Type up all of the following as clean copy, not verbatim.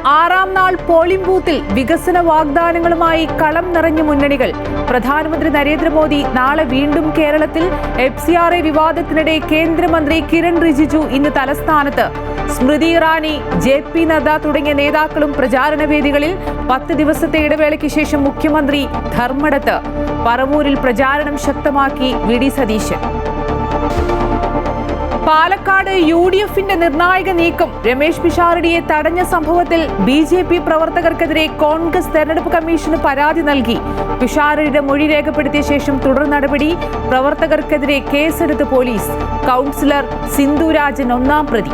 ആറാം നാൾ പോളിംഗ് ബൂത്തിൽ വികസന വാഗ്ദാനങ്ങളുമായി കളം നിറഞ്ഞ മുന്നണികൾ. പ്രധാനമന്ത്രി നരേന്ദ്രമോദി നാളെ വീണ്ടും കേരളത്തിൽ. FCRA വിവാദത്തിനിടെ കേന്ദ്രമന്ത്രി കിരൺ റിജിജു ഇന്ന് തലസ്ഥാനത്ത്. സ്മൃതി ഇറാനി, JP നദ്ദ തുടങ്ങിയ നേതാക്കളും പ്രചാരണ വേദികളിൽ. 10 ദിവസത്തെ ഇടവേളയ്ക്ക് ശേഷം മുഖ്യമന്ത്രി ധർമ്മടത്ത്. പറവൂരിൽ പ്രചാരണം ശക്തമാക്കി VD സതീശൻ. പാലക്കാട് UDFന്റെ നിർണായക നീക്കം. രമേശ് പിഷാരടിയെ തടഞ്ഞ സംഭവത്തിൽ BJP പ്രവർത്തകർക്കെതിരെ കോൺഗ്രസ് തെരഞ്ഞെടുപ്പ് കമ്മീഷന് പരാതി നൽകി. പിഷാരടിയുടെ മൊഴി രേഖപ്പെടുത്തിയ ശേഷം തുടർ നടപടി. പ്രവർത്തകർക്കെതിരെ കേസെടുത്ത് പോലീസ്. കൗൺസിലർ സിന്ധുരാജൻ 1-ാം പ്രതി.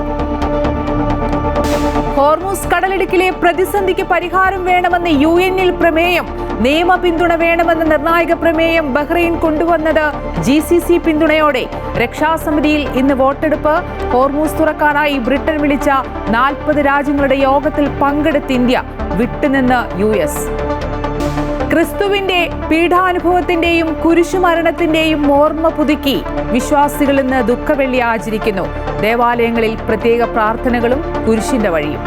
ഹോർമൂസ് കടലിടുക്കിലെ പ്രതിസന്ധിക്ക് പരിഹാരം വേണമെന്ന് UN-ൽ പ്രമേയം. നിയമ പിന്തുണ വേണമെന്ന നിർണായക പ്രമേയം ബഹ്റൈൻ കൊണ്ടുവന്നത് GCC പിന്തുണയോടെ. രക്ഷാസമിതിയിൽ ഇന്ന് വോട്ടെടുപ്പ്. ഹോർമൂസ് തുറക്കാനായി ബ്രിട്ടൻ വിളിച്ച 40 രാജ്യങ്ങളുടെ യോഗത്തിൽ പങ്കെടുത്ത ഇന്ത്യ. വിട്ടുനിന്ന് US. ക്രിസ്തുവിന്റെ പീഡാനുഭവത്തിന്റെയും കുരിശുമരണത്തിന്റെയും ഓർമ്മ പുതുക്കി വിശ്വാസികൾ ഇന്ന് ദുഃഖവെള്ളി ആചരിക്കുന്നു. ദേവാലയങ്ങളിൽ പ്രത്യേക പ്രാർത്ഥനകളും കുരിശിന്റെ വഴിയും.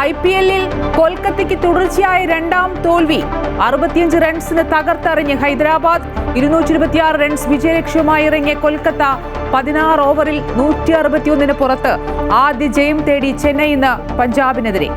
IPL-ൽ കൊൽക്കത്തയ്ക്ക് തുടർച്ചയായ 2-ാം തോൽവി. 65 റൺസിന് തകർത്തെറിഞ്ഞ് ഹൈദരാബാദ്. 226 റൺസ് വിജയലക്ഷ്യവുമായി ഇറങ്ങിയ കൊൽക്കത്ത 16 ഓവറിൽ 161 പുറത്ത്. ആദ്യ ജയം തേടി ചെന്നൈ ഇന്ന് പഞ്ചാബിനെതിരെ.